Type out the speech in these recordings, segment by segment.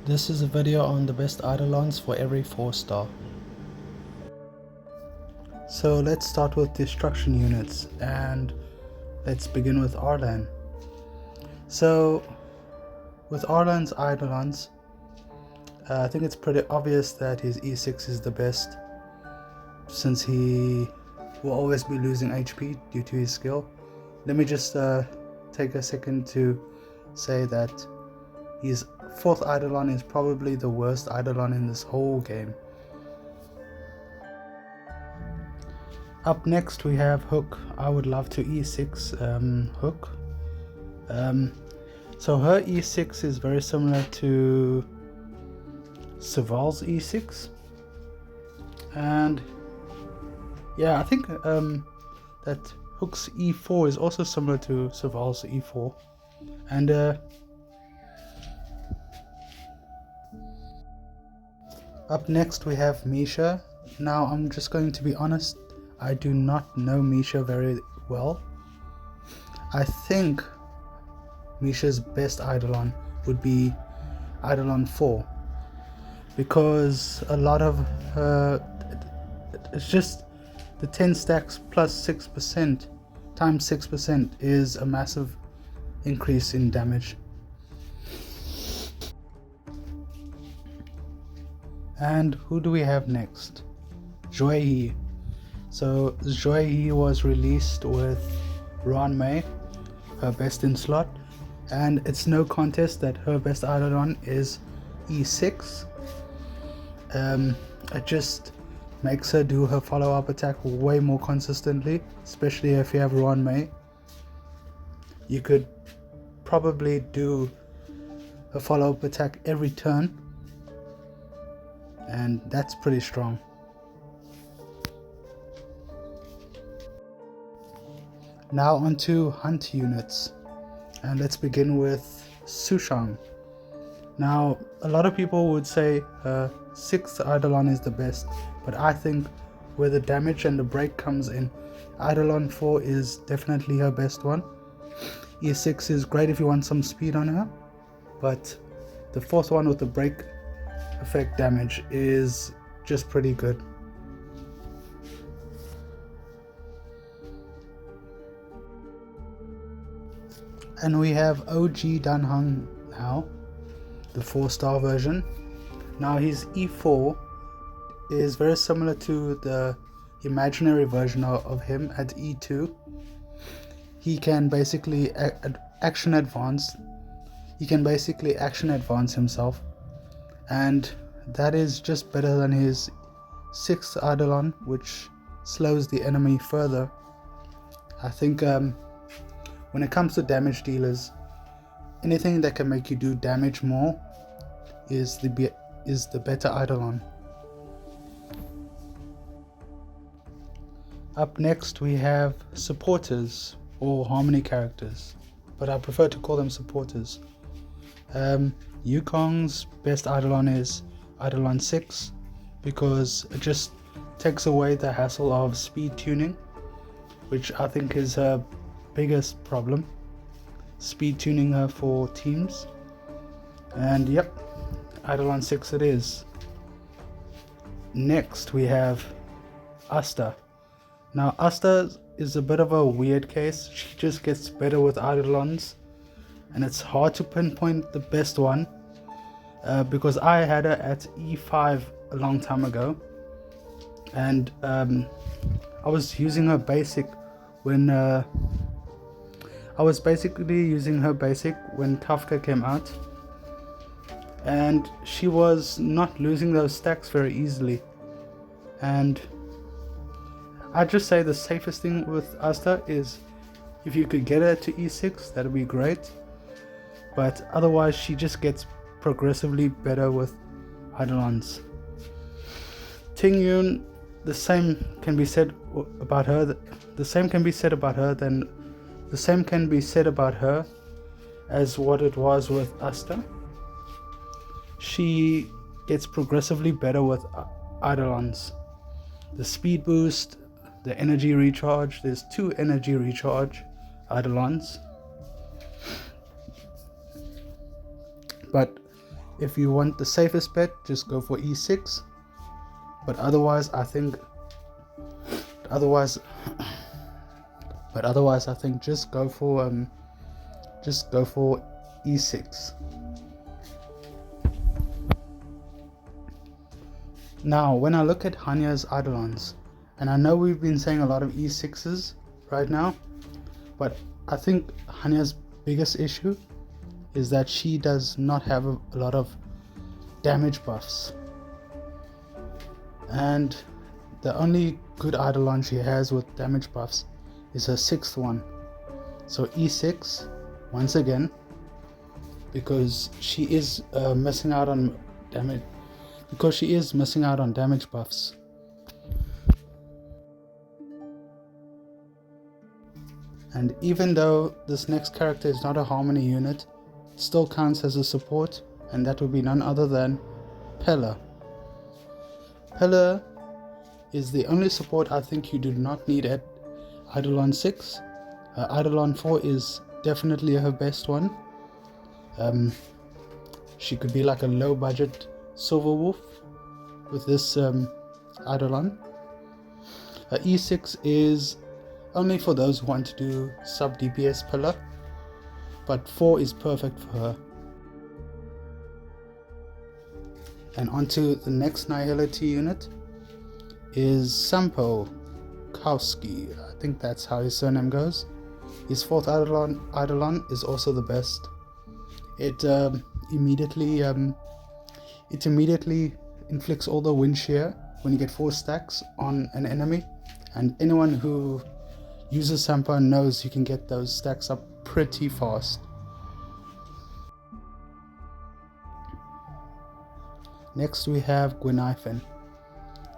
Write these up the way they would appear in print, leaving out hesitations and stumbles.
This is a video on the best Eidolons for every 4-star. So let's start with destruction units and let's begin with Arlan. So with Arlan's Eidolons, I think it's pretty obvious that his E6 is the best, since he will always be losing HP due to his skill. Let me just take a second to say that his 4th Eidolon is probably the worst Eidolon in this whole game. Up next we have Hook. I would love to E6 Hook. So her E6 is very similar to Saval's E6, and yeah, I think that Hook's E4 is also similar to Saval's E4, and up next we have Misha. Now I'm just going to be honest, I do not know Misha very well. I think Misha's best Eidolon would be Eidolon 4, because a lot of her, it's just the 10 stacks plus 6% times 6% is a massive increase in damage. And who do we have next? Joy. So Joy was released with Ruan-Mei, her best in slot, and it's no contest that her best Eidolon is E6. It just makes her do her follow-up attack way more consistently, especially if you have Ruan-Mei. You could probably do a follow-up attack every turn, and that's pretty strong. Now onto hunt units, and let's begin with Sushang. Now a lot of people would say 6th Eidolon is the best, but I think where the damage and the break comes in, Eidolon 4 is definitely her best one. E6 is great if you want some speed on her, but the 4th one with the break effect damage is just pretty good. And we have OG Danheng now, the 4-star version. Now his E4 is very similar to the imaginary version of him at E2. He can basically action advance. He can basically action advance himself, and that is just better than his 6th Eidolon, which slows the enemy further. I think when it comes to damage dealers, anything that can make you do damage more is the better Eidolon. Up next we have supporters, or harmony characters, but I prefer to call them supporters. Yukong's best Eidolon is Eidolon 6, because it just takes away the hassle of speed tuning, which I think is her biggest problem, speed tuning her for teams. And yep, Eidolon 6 it is. Next we have Asta. Now Asta is a bit of a weird case. She just gets better with Eidolons, and it's hard to pinpoint the best one, because I had her at E5 a long time ago, and I was using her basic when I was basically using her basic when Kafka came out, and she was not losing those stacks very easily. And I'd just say the safest thing with Asta is if you could get her to E6, that'd be great, but otherwise she just gets progressively better with Eidolons. Tingyun, the same can be said about her. The same can be said about her as what it was with Asta. She gets progressively better with Eidolons. The speed boost, the energy recharge, there's 2 energy recharge Eidolons. But If you want the safest bet, just go for E6. But otherwise, I think just go for E6. Now, when I look at Hanya's Eidolons, and I know we've been saying a lot of E6s right now, but I think Hanya's biggest issue is that she does not have a lot of damage buffs. And the only good Eidolon she has with damage buffs is her 6th one. So E6, once again, because she is missing out on damage. Because she is missing out on damage buffs. And even though this next character is not a harmony unit, it still counts as a support, and that would be none other than Pella. Pella is the only support I think you do not need at Eidolon 6. Eidolon 4 is definitely her best one. She could be like a low budget Silver Wolf with this Eidolon. E6 is only for those who want to do sub DPS pillar, but 4 is perfect for her. And onto the next Nihility unit is Sampo Kowski. I think that's how his surname goes. His 4th Eidolon is also the best. It immediately inflicts all the wind shear when you get 4 stacks on an enemy, and anyone who uses Sampo knows you can get those stacks up pretty fast. Next we have Gwynaifen.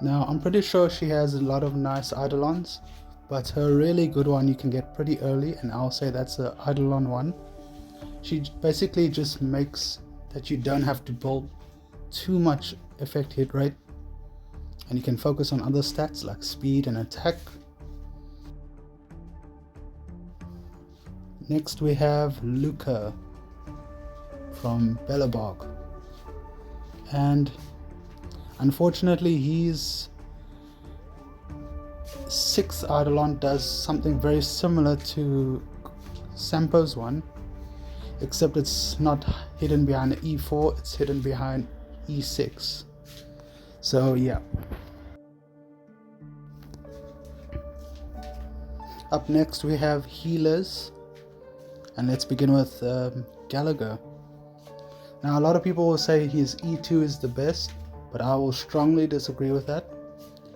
Now I'm pretty sure she has a lot of nice Eidolons, but her really good one you can get pretty early, and I'll say that's the Eidolon 1. She basically just makes that you don't have to build too much effect hit rate, and you can focus on other stats like speed and attack. Next we have Luca from Belobog, and unfortunately his 6th Eidolon does something very similar to Sampo's one, except it's not hidden behind E4, it's hidden behind E6. So yeah. Up next we have healers, and let's begin with Gallagher. Now a lot of people will say his E2 is the best, but I will strongly disagree with that.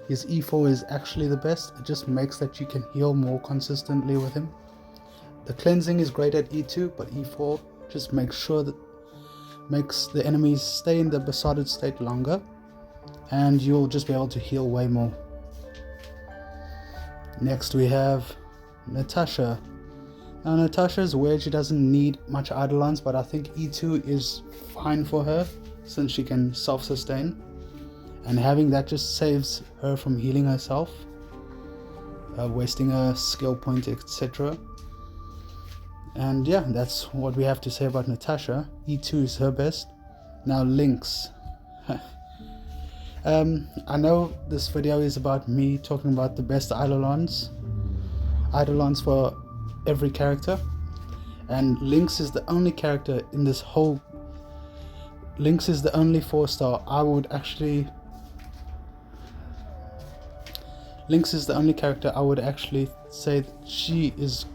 His E4 is actually the best. It just makes that you can heal more consistently with him. The cleansing is great at E2, but E4 just makes the enemies stay in the besotted state longer, and you'll just be able to heal way more. Next we have Natasha. Now Natasha is weird, she doesn't need much Eidolons, but I think E2 is fine for her since she can self-sustain, and having that just saves her from healing herself, wasting a skill point, etc. And yeah, that's what we have to say about Natasha. E2 is her best. Now Lynx. I know this video is about me talking about the best Eidolons for every character, and Lynx is the only character in this whole. Lynx is the only 4-star Lynx is the only character I would actually say that she is.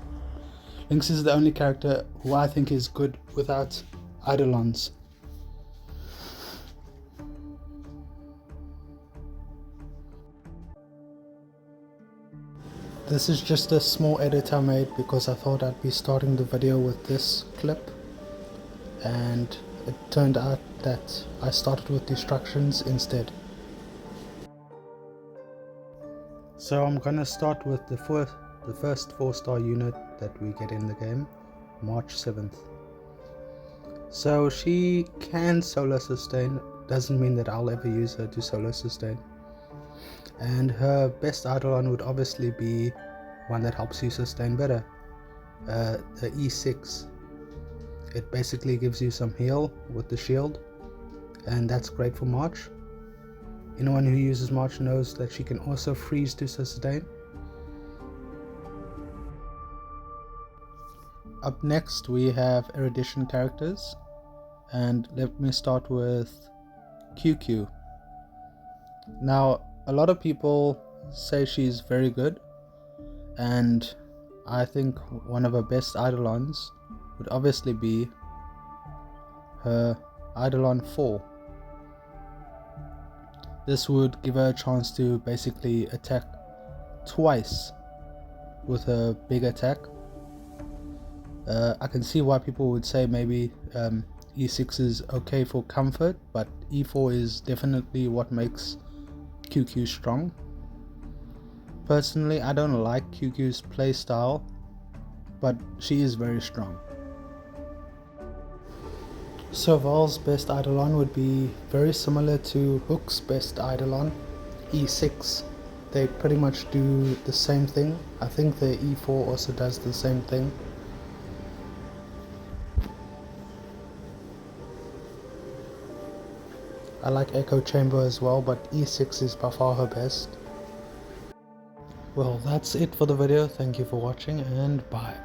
Lynx is the only character who I think is good without Eidolons. This is just a small edit I made because I thought I'd be starting the video with this clip, and it turned out that I started with destructions instead. So I'm gonna start with the first 4-star unit that we get in the game, March 7th. So she can solo sustain, doesn't mean that I'll ever use her to solo sustain. And her best Eidolon would obviously be one that helps you sustain better, the E6. It basically gives you some heal with the shield, and that's great for March. Anyone who uses March knows that she can also freeze to sustain. Up next we have erudition characters, and let me start with QQ. Now, a lot of people say she's very good, and I think one of her best Eidolons would obviously be her Eidolon 4. This would give her a chance to basically attack twice with a big attack. I can see why people would say maybe E6 is okay for comfort, but E4 is definitely what makes QQ strong. Personally, I don't like QQ's playstyle, but she is very strong. So Val's best Eidolon would be very similar to Hook's best Eidolon, E6. They pretty much do the same thing. I think the E4 also does the same thing. I like Echo Chamber as well, but E6 is by far her best. Well, that's it for the video. Thank you for watching, and bye.